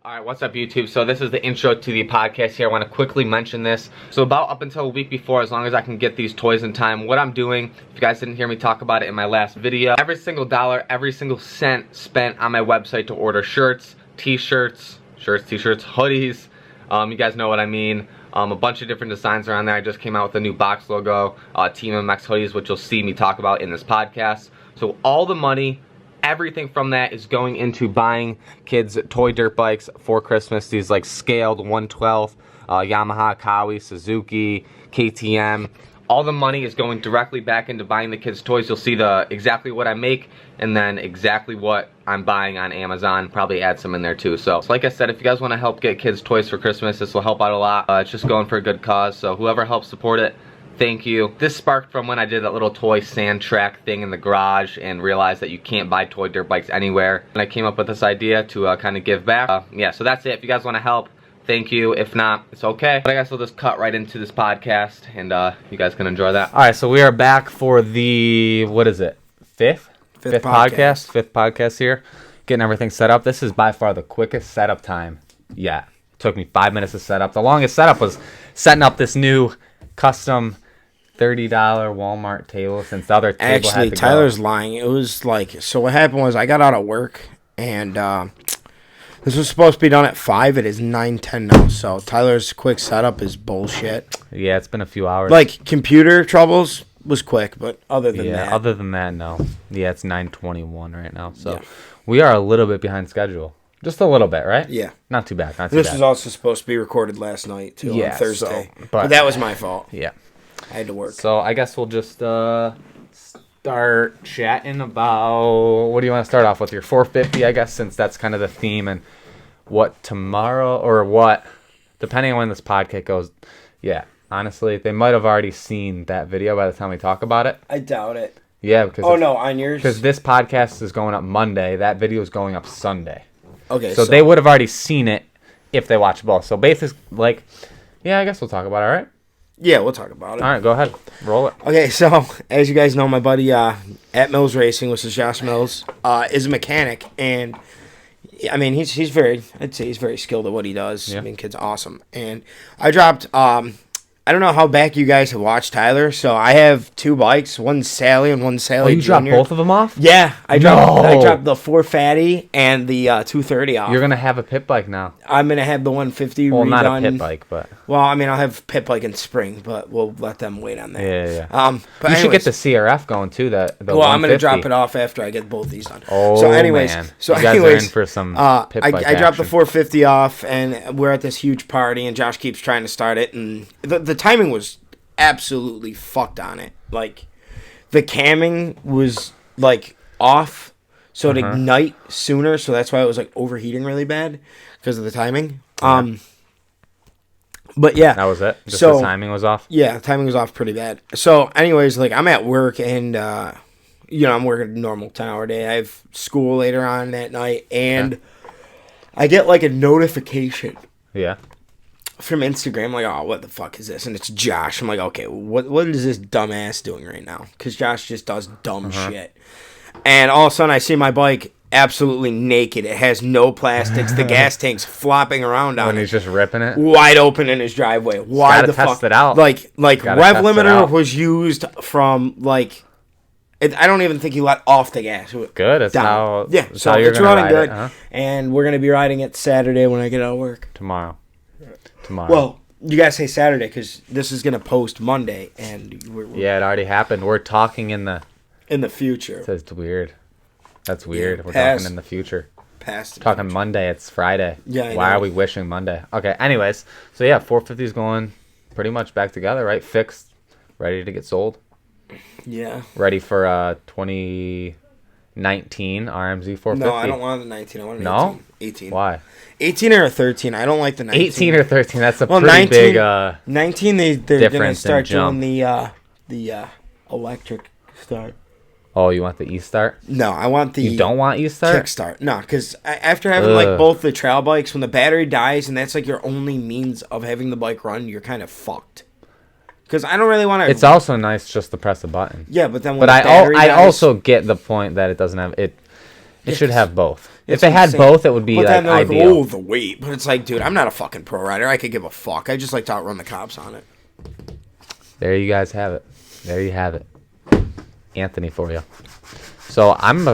Alright, what's up YouTube? So this is the intro to the podcast here. I want to quickly mention this. So about up until a week before, as long as I can get these toys in time, what I'm doing, if you guys didn't hear me talk about it in my last video, every single dollar, every single cent spent on my website to order shirts, t-shirts, t-shirts, hoodies, you guys know what I mean. A bunch of different designs are on there. I just came out with a new box logo, Team MX hoodies, which you'll see me talk about in this podcast. So all the money, everything from that is going into buying kids toy dirt bikes for Christmas. These like scaled 112 Yamaha, Kawi, Suzuki, KTM. All the money is going directly back into buying the kids toys. You'll see the exactly what I make and then exactly what I'm buying on Amazon. Probably add some in there too. So like I said, if you guys want to help get kids toys for Christmas, this will help out a lot. It's just going for a good cause. So whoever helps support it, thank you. This sparked from when I did that little toy sand track thing in the garage and realized that you can't buy toy dirt bikes anywhere. And I came up with this idea to kind of give back. Yeah, so that's it. If you guys want to help, thank you. If not, it's okay. But I guess we'll just cut right into this podcast and you guys can enjoy that. All right, so we are back for the, what is it, fifth podcast? Fifth podcast here. Getting everything set up. This is by far the quickest setup time yet. It took me 5 minutes to set up. The longest setup was setting up this new custom $30 Walmart table since the other table Actually, had to Tyler's go. lying. It was like, so what happened was I got out of work and this was supposed to be done at 5. It is 9:10 now. So Tyler's quick setup is bullshit. Yeah, it's been a few hours. Like computer troubles was quick, but other than that. Other than that, no. Yeah, it's 9:21 right now. So we are a little bit behind schedule. Just a little bit, right? Yeah. Not too bad. This was also supposed to be recorded last night too, on Thursday. So, but that was my fault. Yeah. I had to work. So I guess we'll just start chatting about, what do you want to start off with? Your 450, I guess, since that's kind of the theme, and what tomorrow, or what, depending on when this podcast goes. Yeah, honestly, they might have already seen that video by the time we talk about it. I doubt it. Yeah, because on yours? Because this podcast is going up Monday. That video is going up Sunday. Okay, so they would have already seen it if they watch both. So basically, like, yeah, I guess we'll talk about it, all right? Yeah, we'll talk about it. All right, go ahead. Roll it. Okay, so as you guys know, my buddy at Mills Racing, which is Josh Mills, is a mechanic, and I mean I'd say he's very skilled at what he does. Yeah. I mean, kid's awesome. And I dropped I don't know how back you guys have watched Tyler, so I have 2 bikes, one Sally and one Sally. Oh, you dropped both of them off? Yeah, I dropped the 450 and the 230 off. You're gonna have a pit bike now. I'm gonna have the 150 Well, redone. not a pit bike, but well, I mean, I'll have pit bike in spring, but we'll let them wait on that. yeah. But you should get the CRF going too. I'm gonna drop it off after I get both these done. Oh, so anyways, man. You guys are in for some pit bike I dropped the action. 450 off, and we're at this huge party, and Josh keeps trying to start it, and the timing was absolutely fucked on it. Like, the camming was like off, so it'd ignite sooner, so that's why it was like overheating really bad because of the timing. But yeah, that was it. Just the timing was off. Yeah, the timing was off pretty bad. So anyways, like, I'm at work, and I'm working a normal 10-hour day. I have school later on that night, and I get like a notification from Instagram, like, oh, what the fuck is this? And it's Josh. I'm like, okay, what is this dumbass doing right now? Because Josh just does dumb shit. And all of a sudden, I see my bike absolutely naked. It has no plastics. The gas tank's flopping around on it. And he's just ripping it? Wide open in his driveway. Why the fuck? Test it out. Like rev limiter was used from, like, I don't even think he let off the gas. Good. That's how. Yeah, so it's running good. And we're going to be riding it Saturday when I get out of work. Tomorrow. Well, you guys say Saturday because this is going to post Monday, and yeah, it already happened. We're talking in the future. That's weird. That's weird. Yeah, we're talking in the future. Talking future. Monday. It's Friday. Yeah. Why are we wishing Monday? Okay. Anyways, so yeah, 450 is going pretty much back together, right? Fixed, ready to get sold. Yeah. Ready for 2019 RMZ 450. No, I don't want the 19. I want an 18. Why? 18 or a 13. I don't like the 19. 18 or 13. That's a pretty 19, big 19. They're gonna start doing jump. the electric start. Oh, you want the e-start? No, I want the. You don't want e-start? Kickstart. No, because after having like both the trail bikes, when the battery dies and that's like your only means of having the bike run, you're kind of fucked. Because I don't really want to. It's also nice just to press a button. Yeah, but then when but the battery dies, I also get the point that it doesn't have it. It should have both. If It's they had insane. both, it would be But like then they're like, ideal. oh, the weight. But it's like, dude, I'm not a fucking pro rider. I could give a fuck. I just like to outrun the cops on it. There you guys have it. There you have it. Anthony for you. So I'm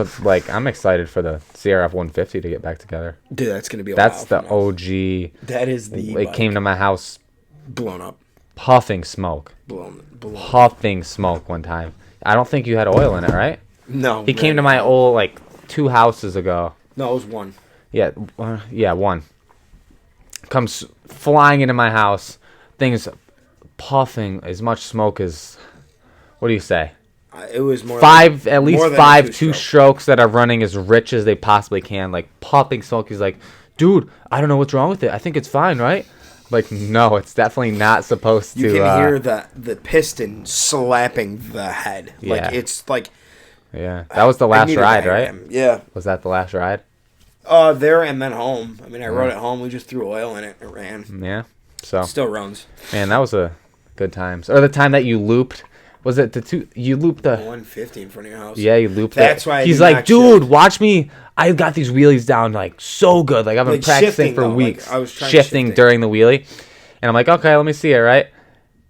excited for the CRF150 to get back together. Dude, that's gonna be. That's the OG. That is the. It came to my house blown up. puffing smoke. Blown. Puffing smoke one time. I don't think you had oil in it, right? No. He came to my old, like, 2 houses ago. No, it was one. Yeah, one. Comes flying into my house. Thing's puffing as much smoke as, what do you say? It was more At least more than five two two-strokes that are running as rich as they possibly can. Like, puffing smoke. He's like, dude, I don't know what's wrong with it. I think it's fine, right? Like, no, it's definitely not supposed to. You can hear the piston slapping the head. Like, Yeah. it's like... Yeah, that was the last ride, right? Yeah. Was that the last ride? There and then home. I mean, I rode it home. We just threw oil in it. It ran. Yeah. So, Still runs. man, that was a good times. Or the time that you looped. Was it you looped the 150 in front of your house. Yeah, you looped That's it. why I he's do like, not dude, shift. watch me. I got these wheelies down like so good. Like I've been Like, practicing shifting, for though, like, weeks. I was trying shifting during the wheelie. And I'm like, okay, let me see it, right?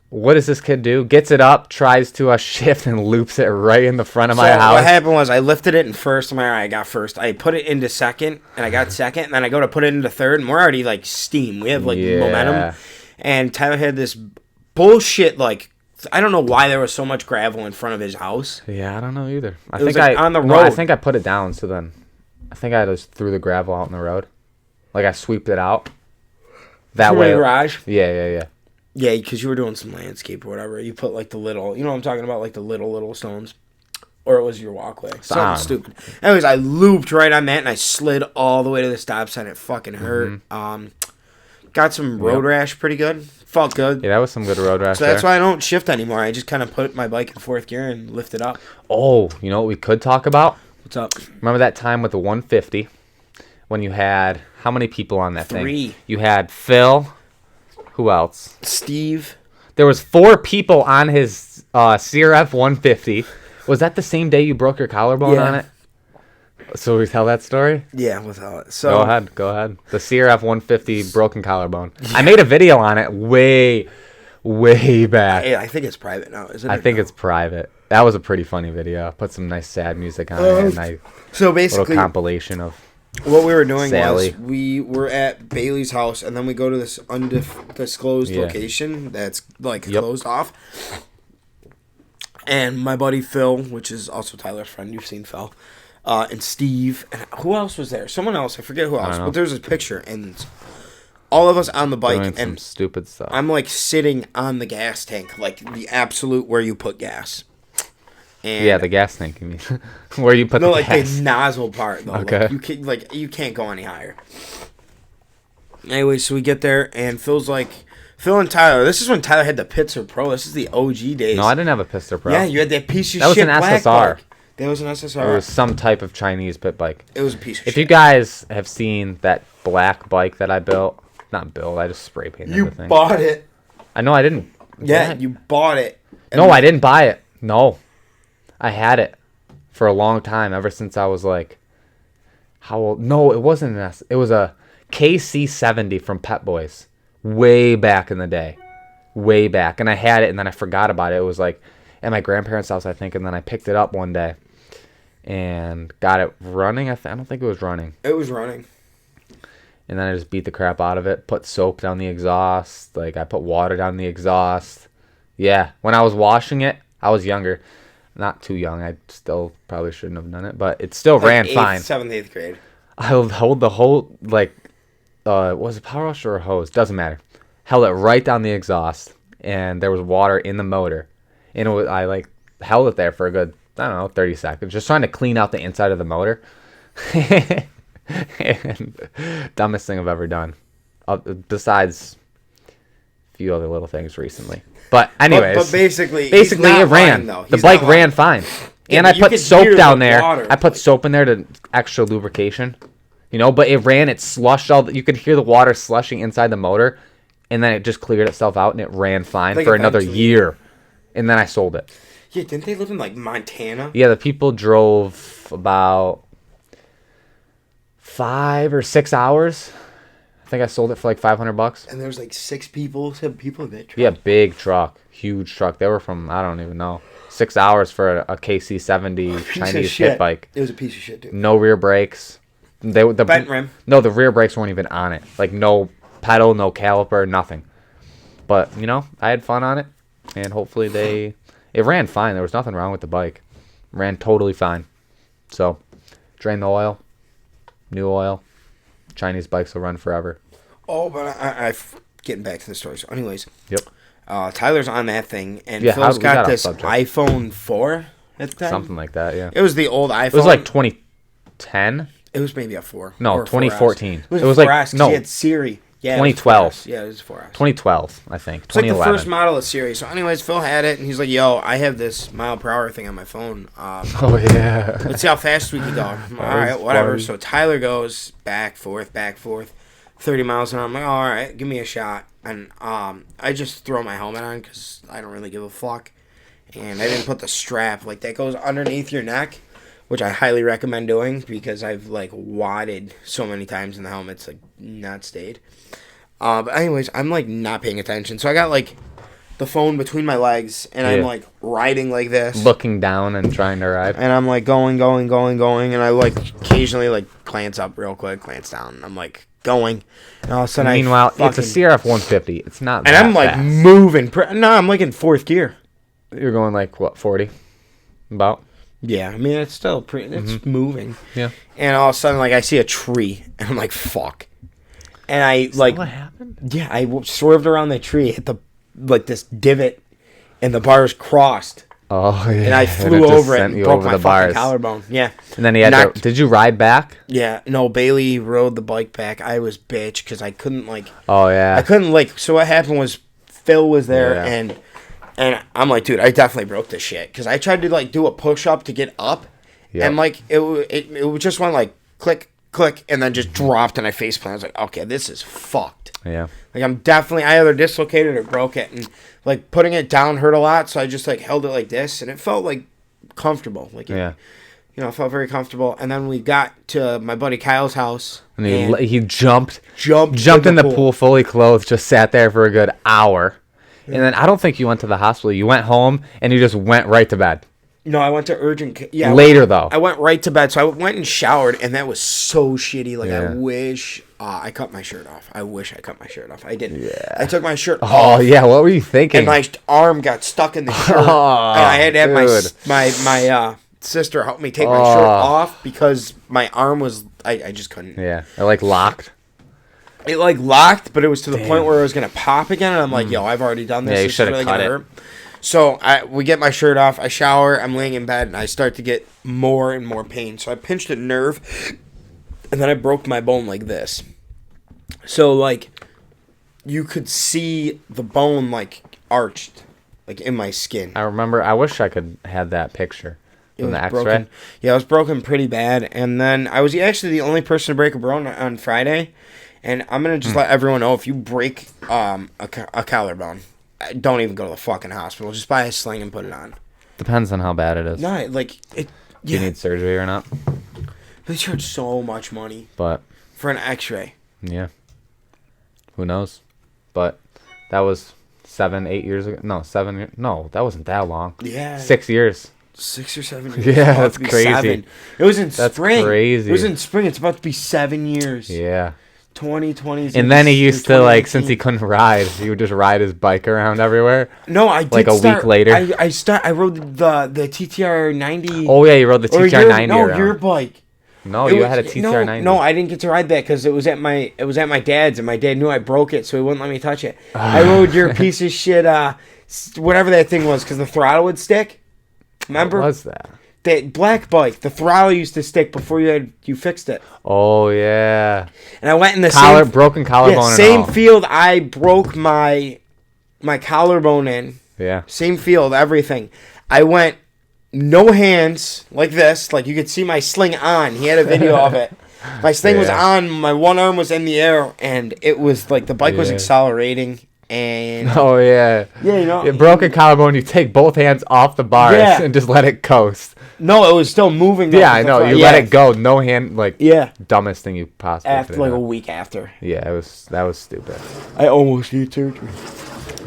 What does this kid do? Gets it up, tries to shift, and loops it right in the front of my house. What happened was I lifted it in first. I got first. I put it into second, and I got second. And then I go to put it into third, and we're already like steam. We have like momentum. And Tyler had this bullshit like. I don't know why there was so much gravel in front of his house. Yeah, I don't know either. I It was, think like, on the No, I road. think I put it down. So then, I think I just threw the gravel out in the road. Like I sweeped it out. That Through way. the garage. Yeah. Yeah, because you were doing some landscape or whatever. You put like the little, you know what I'm talking about, like the little stones. Or it was your walkway. Something stupid. Anyways, I looped right on that and I slid all the way to the stop sign. It fucking hurt. Got some road rash pretty good. Felt good. Yeah, that was some good road rash. So that's why I don't shift anymore. I just kind of put my bike in fourth gear and lift it up. Oh, you know what we could talk about? What's up? Remember that time with the 150 when you had how many people on that 3. thing? You had Phil. Who else? Steve. There was 4 people on his CRF 150. Was that the same day you broke your collarbone on it? So we tell that story? Yeah, without it. So Go ahead. The CRF 150 broken collarbone. I made a video on it way back. I think it's private now, isn't it? I think it's private. That was a pretty funny video. I put some nice sad music on it, and so a basically little compilation of what we were doing Sally. was we were at Bailey's house, and then we go to this undisclosed location that's like closed off. And my buddy Phil, which is also Tyler's friend, you've seen Phil, and Steve, and who else was there? Someone else, I forget who else. But there's a picture, and all of us on the bike, doing some and stupid stuff. I'm like sitting on the gas tank, like the absolute where you put gas. And Yeah, the gas tank, you mean. Where you put the like gas. the nozzle part though. Okay. Like, you can't go any higher. Anyway, so we get there and Phil and Tyler. This is when Tyler had the Pitster Pro. This is the OG days. No, I didn't have a Pitster Pro. Yeah, you had that piece of That was shit an black SSR. bike. That was an SSR. It was some type of Chinese pit bike. It was a piece of shit. If you guys have seen that black bike that I built, not built, I just spray painted You the thing. bought it. I know I didn't. Yeah, What? you bought it. No, I didn't buy it. No. I had it for a long time, ever since I was like, how old? No, it wasn't an S. It was a KC70 from Pet Boys. Way back in the day. Way back. And I had it, and then I forgot about it. It was like at my grandparents' house, I think, and then I picked it up one day and got it running. I don't think it was running. It was running. And then I just beat the crap out of it, put soap down the exhaust. Like, I put water down the exhaust. Yeah, when I was washing it, I was younger. Not too young. I still probably shouldn't have done it, but it still ran fine. 7th, 8th grade. I held the whole, like, was it power washer or a hose? Doesn't matter. Held it right down the exhaust, and there was water in the motor. And I, like, held it there for a good, I don't know, 30 seconds, just trying to clean out the inside of the motor. And dumbest thing I've ever done, besides a few other little things recently. But anyways, but basically it ran. The bike ran fine, and I put soap down there. I put soap in there to extra lubrication, But it ran. It slushed all. You could hear the water slushing inside the motor, and then it just cleared itself out, and it ran fine for another year. And then I sold it. Yeah, didn't they live in like Montana? Yeah, the people drove about 5 or 6 hours. I think I sold it for like $500. And there was like 7 people in that truck. Yeah, big truck, huge truck. They were from, I don't even know, 6 hours for a KC70 Chinese pit bike. It was a piece of shit, dude. No rear brakes. The bent rim. No, the rear brakes weren't even on it. Like no pedal, no caliper, nothing. But you know, I had fun on it, and hopefully it ran fine. There was nothing wrong with the bike. Ran totally fine. So, drain the oil, new oil. Chinese bikes will run forever. Oh, but I getting back to the story. So, anyways, yep. Tyler's on that thing, and yeah, Phil's got this iPhone 4 at the time. Something like that, yeah. It was the old iPhone. It was like 2010. It was maybe a 4. No, 2014. It was like no. He had Siri. Yeah, 2012. Yeah, it was 4S. 2012, I think. It's like the first model of Siri. So, anyways, Phil had it, and he's like, "Yo, I have this mile-per-hour thing on my phone. Oh yeah. Let's see how fast we can go." All right, whatever. Funny. So Tyler goes back, forth, 30 miles an hour. I'm like, all right, give me a shot. And I just throw my helmet on because I don't really give a fuck. And I didn't put the strap like that goes underneath your neck, which I highly recommend doing because I've like wadded so many times in the helmet's like not stayed. But anyways, I'm like not paying attention. So I got like the phone between my legs and I'm like riding like this. Looking down and trying to ride. And I'm like going. And I like occasionally like glance up real quick, glance down. And I'm like going. And all of a sudden meanwhile, it's a CRF150. It's not that and I'm like fast. moving. No, I'm like in 4th gear. You're going like, what, 40? About? Yeah, I mean, it's still pretty, it's moving. Yeah. And all of a sudden, like, I see a tree, and I'm like, fuck. And I, like... what happened? Yeah, I swerved around the tree, hit the, like, this divot, and the bars crossed. Oh, yeah. And I flew over it and broke my fucking collarbone. Yeah. And then he had to... Did you ride back? Yeah. No, Bailey rode the bike back. I was bitch, because I couldn't, like... Oh, yeah. I couldn't, like... So what happened was, Phil was there, and I'm like, dude, I definitely broke this shit. Because I tried to, like, do a push-up to get up. Yep. And, like, it just went, like, click, click, and then just dropped, and I faceplanted. I was like, okay, this is fucked. Yeah. Like, I either dislocated or broke it. And, like, putting it down hurt a lot, so I just, like, held it like this. And it felt, like, comfortable. Like, it felt very comfortable. And then we got to my buddy Kyle's house. And he jumped in the pool fully clothed, just sat there for a good hour. And then I don't think you went to the hospital. You went home and you just went right to bed. No, I went to urgent. Yeah. Later, though. I went right to bed. So I went and showered, and that was so shitty. Like, I wish I cut my shirt off. I wish I cut my shirt off. I didn't. Yeah. I took my shirt off. Oh, yeah. What were you thinking? And my arm got stuck in the shirt. And I had to have my sister help me take my shirt off because my arm was... I just couldn't. Yeah. It, like, locked. It, like, locked, but it was to the point where it was going to pop again. And I'm like, yo, I've already done this. Yeah, you should have cut it. Hurt. So we get my shirt off. I shower. I'm laying in bed, and I start to get more and more pain. So I pinched a nerve, and then I broke my bone like this. So, like, you could see the bone, like, arched, like, in my skin. I remember. I wish I could have that picture from the X-ray. Broken. Yeah, it was broken pretty bad. And then I was actually the only person to break a bone on Friday. And I'm going to just let everyone know, if you break a collarbone, don't even go to the fucking hospital. Just buy a sling and put it on. Depends on how bad it is. No, like... Do you need surgery or not? They charge so much money. But... for an x-ray. Yeah. Who knows? But that was 7-8 years ago. No, 7 years. No, that wasn't that long. Yeah. 6 years. 6 or 7 years. Yeah, that's crazy. 7. It was in spring. That's crazy. It was in spring. It's about to be 7 years. Yeah. 2020. And then he used to, like, since he couldn't ride, he would just ride his bike around everywhere. No, I did. Like week later. I rode the TTR 90. Oh yeah, you rode the TTR 90 around. No, your bike. No, you had a TTR 90. No, I didn't get to ride that because it was at my dad's, and my dad knew I broke it, so he wouldn't let me touch it. I rode your piece of shit, whatever that thing was, because the throttle would stick. Remember? What was that? That black bike, the throttle used to stick before you fixed it. Oh yeah. And I went in the broken collarbone. Yeah, same field I broke my collarbone in. Yeah. Same field, everything. I went no hands like this, like you could see my sling on. He had a video of it. My sling was on, my one arm was in the air, and it was like the bike was accelerating. and Oh yeah. yeah, you know, A broken collarbone. You take both hands off the bars and just let it coast. no, it was still moving. Yeah, I know. You let it go. No hand. Like dumbest thing you possibly. After like a week after. Yeah, that was stupid. I almost need surgery.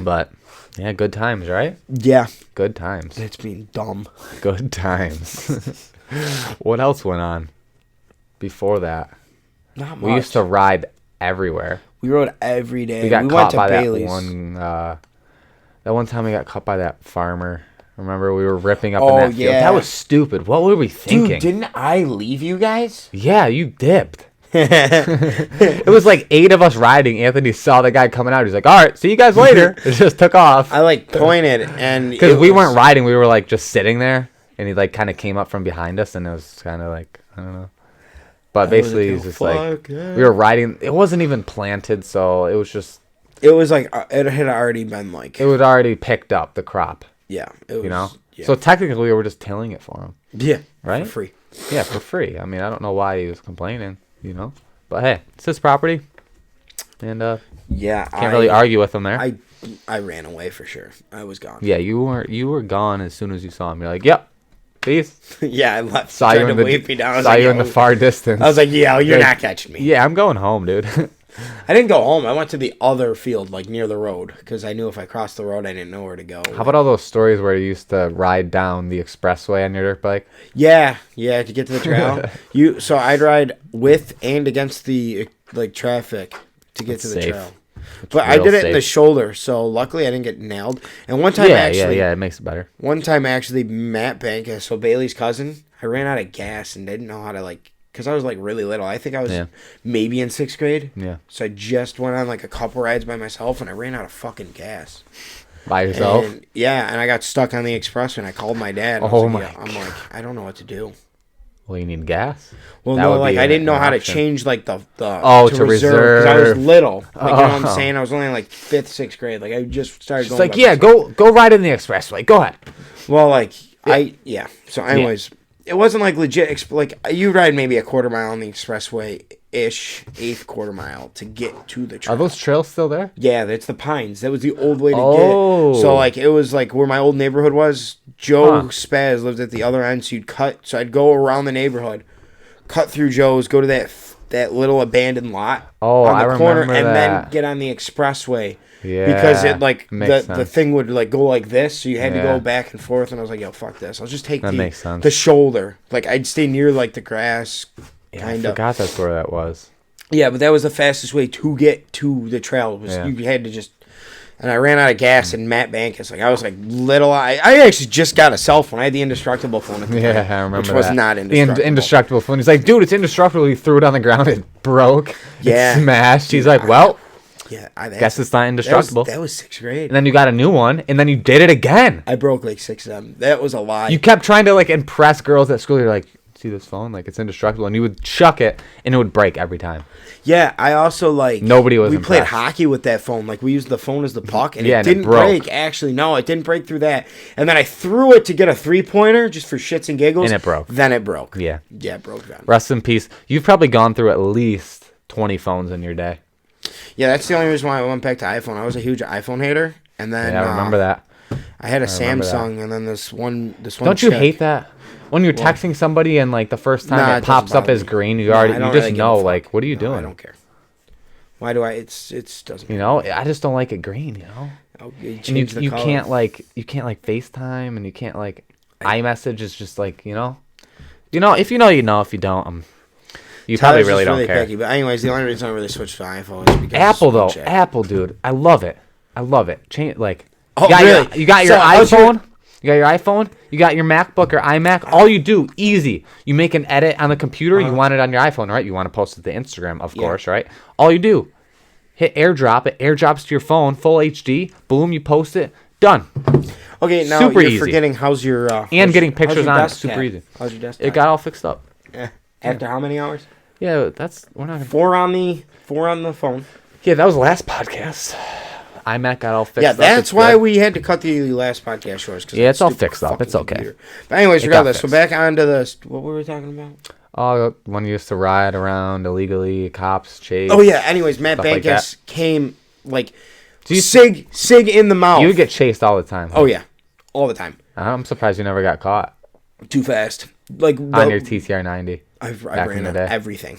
But yeah, good times, right? Yeah, good times. It's being dumb. Good times. What else went on before that? Not much. We used to ride everywhere. We rode every day. We got went caught to by Bailey's. that one time we got caught by that farmer. Remember, we were ripping up in that field. That was stupid. What were we thinking? Dude, didn't I leave you guys? Yeah, you dipped. It was like 8 of us riding. Anthony saw the guy coming out. He's like, all right, see you guys later. It just took off. I like pointed and because we weren't riding. We were like just sitting there. And he like kind of came up from behind us, and it was kind of like, I don't know. But basically, he's just like, we were riding. It wasn't even planted, so it was just. It was like, it had already been like. It was already picked up, the crop. Yeah. It was, you know? Yeah. So technically, we were just tilling it for him. Yeah. Right? For free. Yeah, for free. I mean, I don't know why he was complaining, you know? But hey, it's his property. And, yeah. Can't really argue with him there. I ran away for sure. I was gone. Yeah, you were gone as soon as you saw him. You're like, yep. Peace. Yeah, I left. Saw you in the far distance. I was like, yeah, you're not catching me. Yeah, I'm going home, dude. I didn't go home. I went to the other field, like near the road, because I knew if I crossed the road, I didn't know where to go. How about all those stories where you used to ride down the expressway on your dirt bike? Yeah, to get to the trail. So I'd ride with and against the like traffic to get to the trail. But I did it in the shoulder, so luckily I didn't get nailed. And one time, it makes it better. One time, actually, Matt Banka, so Bailey's cousin, I ran out of gas and didn't know how to, like, because I was, like, really little. I think I was maybe in 6th grade. Yeah. So I just went on, like, a couple rides by myself, and I ran out of fucking gas. By yourself? And I got stuck on the expressway, and I called my dad. I'm like, I don't know what to do. Well, you need gas? Well, no, like, I didn't know how to change, like, the to reserve. Because I was little. Like, you know what I'm saying? I was only, like, 5th, 6th grade. Like, I just started going. It's like, go ride in the expressway. Go ahead. Well, like, So, anyways, it wasn't, like, legit. Like, you ride maybe a quarter mile on the expressway-ish, 8th quarter mile to get to the trail. Are those trails still there? Yeah, it's the Pines. That was the old way to get. So, like, it was, like, where my old neighborhood was. Joe Spaz lived at the other end, so you'd cut. So I'd go around the neighborhood, cut through Joe's, go to that little abandoned lot on the corner, and then get on the expressway. Yeah, because it like the thing would like go like this, so you had to go back and forth. And I was like, "Yo, fuck this! I'll just take the shoulder. Like I'd stay near like the grass." Yeah, I forgot that's where that was. Yeah, but that was the fastest way to get to the trail. You had to just. And I ran out of gas, and Matt Bankus, like, I was, like, little. I actually just got a cell phone. I had the indestructible phone at the time. Yeah, I remember which was not indestructible. The indestructible phone. He's like, dude, it's indestructible. He threw it on the ground. It broke. Yeah. It smashed. He's like, well, I guess it's not indestructible. That was 6th grade. And then you got a new one, and then you did it again. I broke, like, 6 of them. That was a lie. You kept trying to, like, impress girls at school. You're like, see this phone? Like, it's indestructible. And you would chuck it, and it would break every time. Yeah, I also, like... Nobody was impressed. We played hockey with that phone. Like, we used the phone as the puck, and it didn't break. Actually, no, it didn't break through that. And then I threw it to get a 3-pointer, just for shits and giggles. And it broke. Then it broke. Yeah. Yeah, it broke down. Rest in peace. You've probably gone through at least 20 phones in your day. Yeah, that's the only reason why I went back to iPhone. I was a huge iPhone hater, and then... Yeah, I remember that. I had a Samsung, and then this one Don't you hate that? When you're texting somebody and, like, the first time it pops up as green, you just really know, like, what are you doing? I don't care. Why do I? It doesn't. You know, I just don't like it green. You know, and you can't like FaceTime, and you can't like iMessage. Is just like you know, if you know, you know. If you don't, you probably really don't care. Picky, but anyways, the only reason I really switched to iPhone is because Apple, dude, I love it. Change like you got your iPhone. You got your iPhone, you got your MacBook or iMac. All you do, easy. You make an edit on the computer. You want it on your iPhone, right? You want to post it to Instagram, of course, right? All you do, hit AirDrop. It airdrops to your phone, full HD. Boom, you post it. Done. Okay, now super you're easy. Forgetting how's your... and getting pictures on it. Super easy. How's your desktop? It got all fixed up. After how many hours? Yeah, we're not... 4 on the phone. Yeah, that was the last podcast. iMac got all fixed up. Yeah, that's why we had to cut the last podcast short. Yeah, it's all fixed up. It's okay. Computer. But anyways, regardless, so back onto the... What were we talking about? Oh, when you used to ride around illegally, cops chase. Oh, yeah. Anyways, Matt Bankus came, like... Sig in the mouth. You would get chased all the time. Oh yeah, all the time. I'm surprised you never got caught. Too fast. Like on your TTR 90. I ran on everything.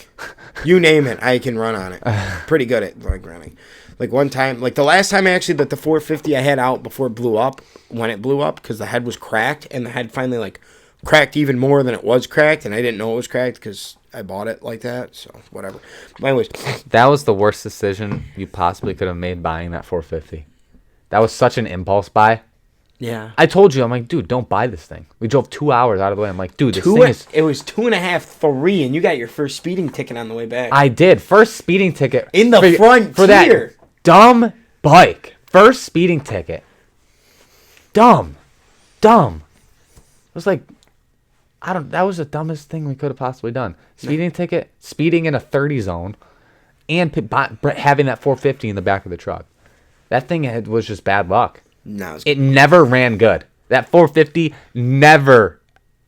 You name it, I can run on it. Pretty good at like running. Like one time, like the last time actually that the 450 I had out before it blew up, when it blew up, because the head was cracked, and the head finally like cracked even more than it was cracked, and I didn't know it was cracked because I bought it like that, so whatever. But anyways. That was the worst decision you possibly could have made buying that 450. That was such an impulse buy. Yeah. I told you, I'm like, dude, don't buy this thing. We drove 2 hours out of the way. I'm like, dude, this thing is... It was 2.5, 3, and you got your first speeding ticket on the way back. I did. First speeding ticket. In the front for that dumb bike. First speeding ticket. Dumb. It was like... that was the dumbest thing we could have possibly done. Speeding ticket, speeding in a 30 zone, and having that 450 in the back of the truck. That thing was just bad luck. No, it never ran good. That 450 never,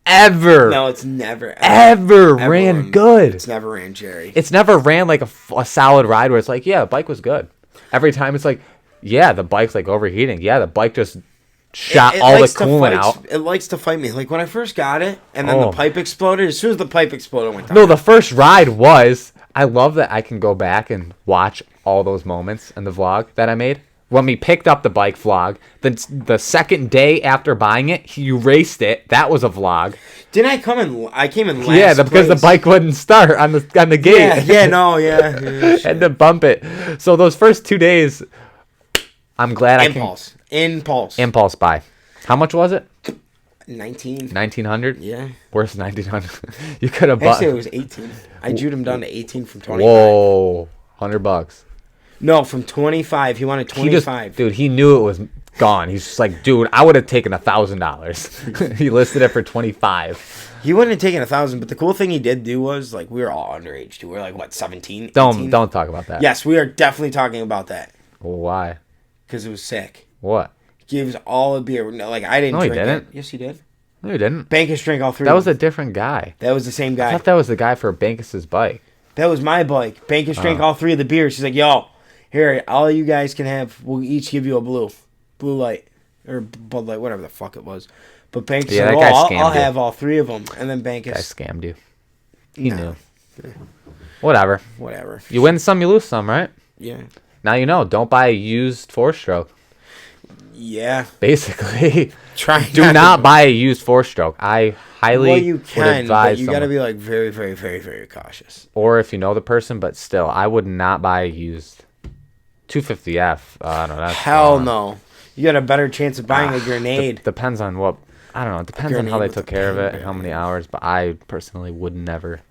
ever. No, it's never, ever ran good. It's never ran, Jerry. It's never ran like a solid ride where it's like, yeah, the bike was good. Every time it's like, yeah, the bike's like overheating. Yeah, the bike just shot all the coolant out. It likes to fight me. Like when I first got it, and then the pipe exploded. As soon as the pipe exploded, I went down. No, the first ride was. I love that I can go back and watch all those moments in the vlog that I made. When we picked up the bike vlog, the second day after buying it, you raced it. That was a vlog. Didn't I come in? I came in last. Yeah, because the bike wouldn't start on the gate. Yeah. Had to bump it. So those first 2 days, I'm glad Impulse buy. How much was it? 1900. Yeah. Where's 1900? You could have bought. Actually, it was 18. I jewed him down to 18 from 25. Whoa, $100. No, from 25. He wanted 25. Dude, he knew it was gone. He's just like, dude, I would have taken $1,000. He listed it for 25. He wouldn't have taken 1,000, but the cool thing he did do was like we were all underage too. We were like what, 17? Don't talk about that. Yes, we are definitely talking about that. Well, why? Because it was sick. What? He gave us all a beer. No, like I didn't. No, he drink didn't. it. Yes, he did. No, he didn't. Bankus drank all 3. That was a different guy. That was the same guy. I thought that was the guy for Bankus's bike. That was my bike. Bankus drank all 3 of the beers. She's like, yo. Here, all you guys can have. We'll each give you a blue light, or Bud Light, whatever the fuck it was. But Bankus said, I'll have all 3 of them. And then Bankus scammed you. He knew. Whatever. Whatever. You win some, you lose some, right? Yeah. Now you know. Don't buy a used 4-stroke. Yeah. Basically. Do not buy a used 4-stroke. I highly you can, advise but you got to be like very, very, very, very cautious. Or if you know the person, but still, I would not buy a used 250F. I don't know. Hell no. You got a better chance of buying a grenade. Depends on what. I don't know. It depends on how they took care of it and how many hours. But I personally would never,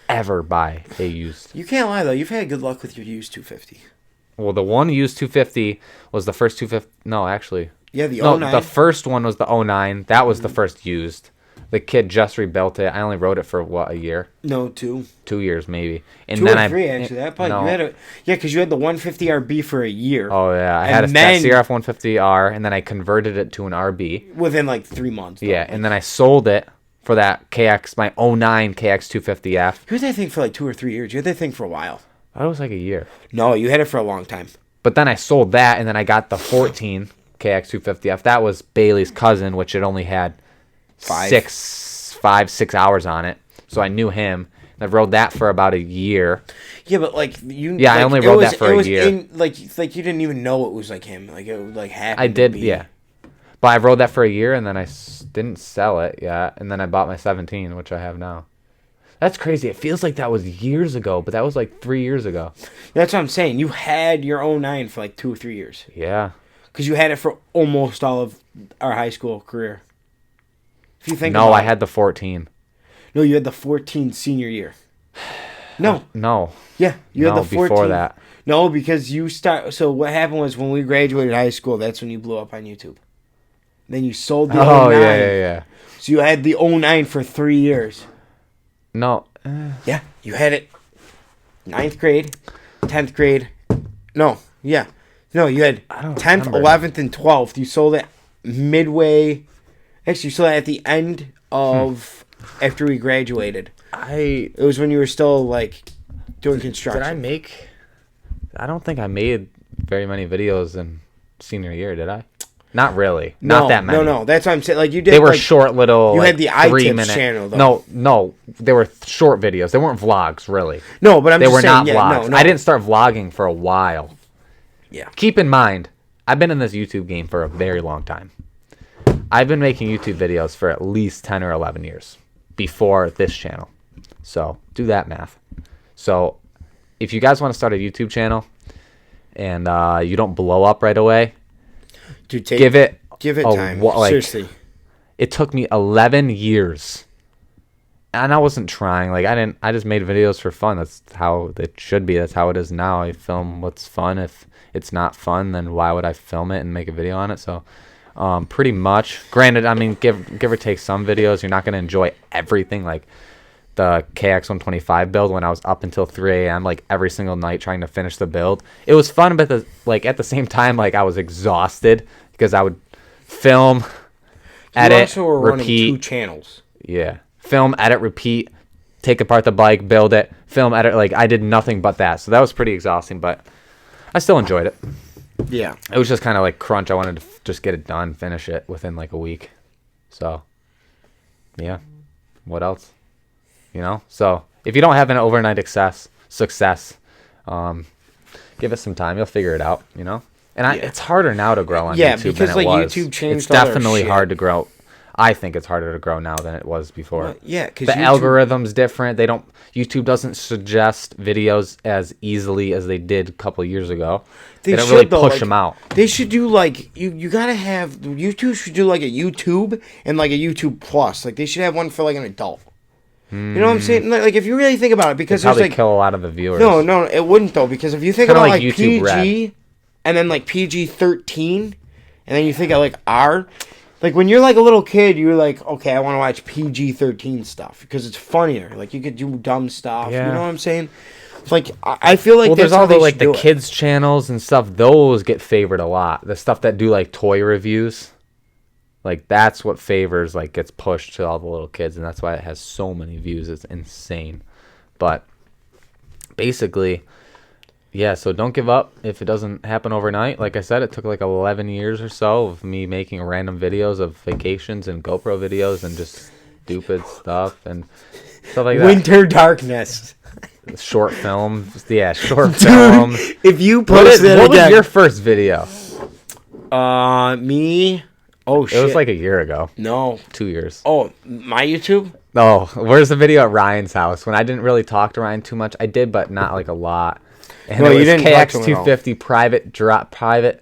ever buy a used. You can't lie, though. You've had good luck with your used 250. Well, the one used 250 was the first 250. No, actually. Yeah, the 09. No, the first one was the 09. That was the first used. The kid just rebuilt it. I only rode it for, what, a year? No, 2. 2 years, maybe. And 2 then or 3, actually. That bike, no. you had because you had the 150 RB for a year. Oh, yeah. I had that CRF 150R, and then I converted it to an RB. Within, like, 3 months. Yeah, and then I sold it for that my 09 KX250F. You had that thing for, like, 2 or 3 years. You had that thing for a while. That was like a year. No, you had it for a long time. But then I sold that, and then I got the 14 KX250F. That was Bailey's cousin, which it only had 6 hours on it. So I knew him. I rode that for about a year. Yeah, but like you. Yeah, like, I only rode that for a year. Like you didn't even know it was like him. Like it was like happened. I did, yeah. But I rode that for a year, and then I didn't sell it yet. And then I bought my 17, which I have now. That's crazy. It feels like that was years ago, but that was like 3 years ago. That's what I'm saying. You had your 09 for like 2 or 3 years. Yeah. Because you had it for almost all of our high school career. If you think no, I had the 14. No, you had the 14 senior year. No. No. Yeah, you had the 14. Before that. No, because you start. So what happened was when we graduated high school, that's when you blew up on YouTube. Then you sold the 09. Oh, yeah. So you had the 09 for 3 years. No. Yeah, you had it 9th grade, 10th grade. No, yeah. No, you had 10th, 11th, and 12th. You sold it midway. Actually, you sold it at the end of after we graduated. It was when you were still, like, doing construction. I don't think I made very many videos in senior year, did I? Not really. Not that many. No. That's what I'm saying. Like you did. They were like, short little. You like, had the 3-minute channel, though. No. They were short videos. They weren't vlogs, really. No, but I'm they just were saying, not vlogs. No. I didn't start vlogging for a while. Yeah. Keep in mind, I've been in this YouTube game for a very long time. I've been making YouTube videos for at least 10 or 11 years before this channel. So do that math. So if you guys want to start a YouTube channel and you don't blow up right away, Dude, give it time. Seriously. It took me 11 years. And I wasn't trying. Like I just made videos for fun. That's how it should be. That's how it is now. I film what's fun. If it's not fun, then why would I film it and make a video on it? So pretty much. Granted, I mean, give or take some videos, you're not going to enjoy everything. Like the KLX125 build when I was up until 3 a.m. like every single night trying to finish the build. It was fun, but at the same time, like I was exhausted because I would film, edit, you also were repeat. running 2 channels. Yeah. Film, edit, repeat, take apart the bike, build it, film, edit. Like I did nothing but that. So that was pretty exhausting, but I still enjoyed it. Yeah. It was just kind of like crunch. I wanted to just get it done, finish it within like a week. So, yeah. What else? You know? So, if you don't have an overnight success, give it some time. You'll figure it out, you know? And it's harder now to grow on YouTube because than it was. YouTube changed It's all their definitely shit. hard to grow. I think it's harder to grow now than it was before. Well, yeah, because the algorithm's different. YouTube doesn't suggest videos as easily as they did a couple years ago. They don't really push them out. They should do like you gotta have YouTube should do like a YouTube and like a YouTube Plus. Like they should have one for like an adult. You know what I'm saying? Like if you really think about it, because It'd there's probably like kill a lot of the viewers. No, it wouldn't though, because if you think Kinda about like like YouTube PG Red. and then like PG-13 and then you think of like R. Like, when you're, like, a little kid, you're like, okay, I want to watch PG-13 stuff because it's funnier. Like, you could do dumb stuff. Yeah. You know what I'm saying? It's like, I feel like there's that's all how they like should the do it. kids channels and stuff. Those get favored a lot. The stuff that do like toy reviews, like that's what favors, like gets pushed to all the little kids, and that's why it has so many views. It's insane. But basically, yeah, so don't give up if it doesn't happen overnight. Like I said, it took like 11 years or so of me making random videos of vacations and GoPro videos and just stupid stuff and stuff like that. Winter Darkness. Short films. Yeah, short films. If you post it What was again. your first video? Me? Oh, shit. It was like a year ago. No. 2 years. Oh, my YouTube? Oh, where's the video at Ryan's house? When I didn't really talk to Ryan too much. I did, but not like a lot. And No, it you was didn't talk to him at all. KX250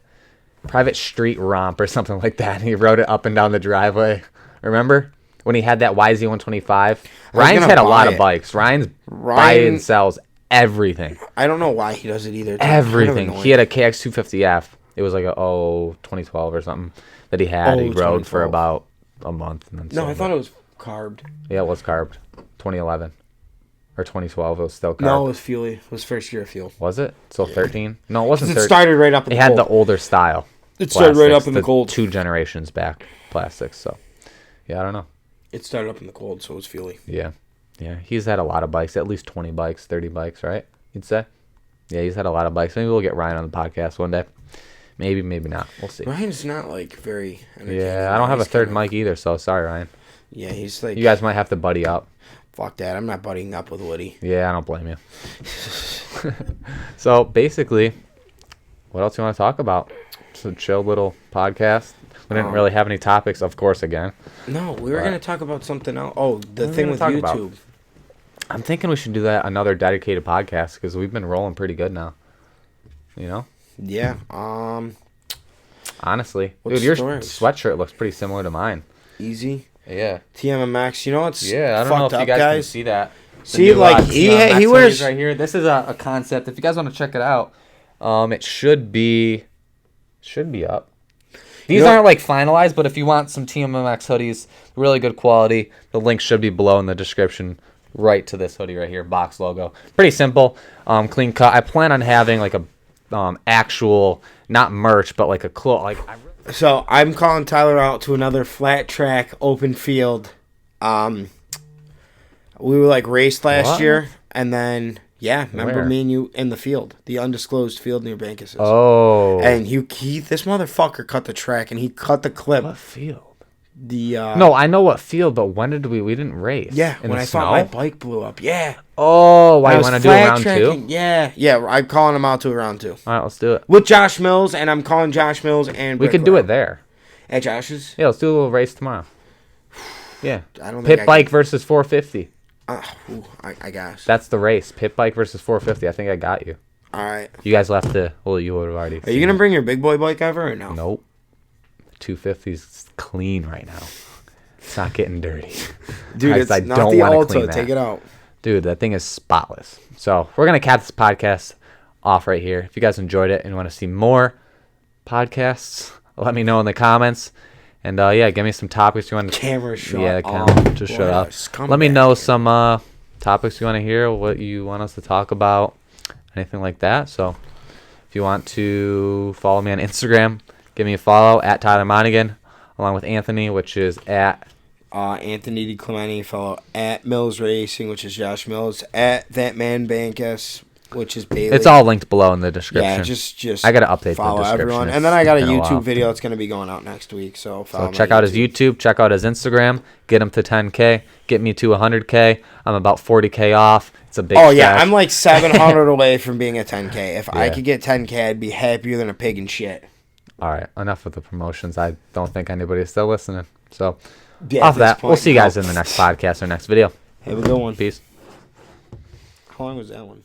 private street romp or something like that. And he rode it up and down the driveway. Remember? When he had that YZ125? Ryan's had a lot of bikes. Ryan buys and sells everything. I don't know why he does it either. It's Everything. kind of He had a KX250F. It was like a 2012 or something that he had. He rode for 2012. about a month. And then No, I sold thought it was carbed. Yeah, it was carbed. 2011 or 2012. It was still carbed. No, it was fuely. It was first year of fuel. Was it? So 13? No, it wasn't It 13. started right up in It the had cold. the older style. It started right plastics, up in the cold. 2 generations back plastics. So, yeah, I don't know. It started up in the cold, so it was fuely. Yeah. Yeah. He's had a lot of bikes. At least 20 bikes, 30 bikes, right? You'd say? Yeah, he's had a lot of bikes. Maybe we'll get Ryan on the podcast one day. Maybe, maybe not. We'll see. Ryan's not like very entertaining. Yeah, I don't have a He's third kinda- mic either, so sorry, Ryan. Yeah, he's like, You guys might have to buddy up. fuck that. I'm not buddying up with Woody. Yeah, I don't blame you. So, basically, what else you want to talk about? Just a chill little podcast. We didn't really have any topics, of course, again. No, we were But- going to talk about something else. Oh, the were thing gonna with talk YouTube. about? I'm thinking we should do that another dedicated podcast because we've been rolling pretty good now. You know? Yeah. Honestly. What Dude, your stories? sweatshirt looks pretty similar to mine. Easy. Yeah. TMMX. You know what's Yeah, I don't know fucked if you up, guys can guys? see that. The See, new, like, TMX he hoodies wears... right here. This is a concept. If you guys want to check it out, it should be up. These know- aren't like finalized, but if you want some TMMX hoodies, really good quality, the link should be below in the description. Right to this hoodie right here, box logo. Pretty simple, clean cut. I plan on having like a actual, not merch, but like a cloth. Like So, I'm calling Tyler out to another flat track open field. We were like raced last What? year, and then Yeah, remember Where? me and you in the field, the undisclosed field near Bankers. Oh. And this motherfucker cut the track, and he cut the clip. What field? No, I know what field, but when did we didn't race? Yeah, in when the I snow? thought my bike blew up. Yeah. Oh, why I you was want to do a flag round tracking. 2? Yeah, I'm calling him out to a round 2. All right, let's do it. With Josh Mills, and I'm calling Josh Mills and We Brick could do Row. it there. At Josh's? Yeah, let's do a little race tomorrow. Yeah. I don't think Pit bike versus 450. I guess. That's the race. Pit bike versus 450. I think I got you. All right. You guys left the. Well, you would have already. Are you going to bring your big boy bike ever or no? Nope. 250's clean right now. It's not getting dirty. Dude, Guys, it's I not don't the wanna clean Alta. that. Take it out. Dude, that thing is spotless. So we're going to cap this podcast off right here. If you guys enjoyed it and want to see more podcasts, let me know in the comments. And yeah, give me some topics you want to. Camera shot. Yeah, camera. Just shut up. Let me know some topics you want to hear, what you want us to talk about, anything like that. So if you want to follow me on Instagram, give me a follow at Tyler Monagan, along with Anthony, which is at Anthony DiClemente. Follow at Mills Racing, which is Josh Mills. At That Man Bankus, which is Bailey. It's all linked below in the description. Yeah, just I gotta update follow the description. everyone. It's And then I got a been YouTube while. video that's going to be going out next week. So follow So check out his YouTube, check out his Instagram, get him to 10K, get me to 100K. I'm about 40K off. It's a big Oh, yeah, stretch. I'm like 700 away from being at 10K. If I Yeah. could get 10K, I'd be happier than a pig in shit. All right, enough with the promotions. I don't think anybody's still listening. So Yeah, off at this that, we'll point, see you guys no. in the next podcast or next video. Have a good one. Peace. How long was that one?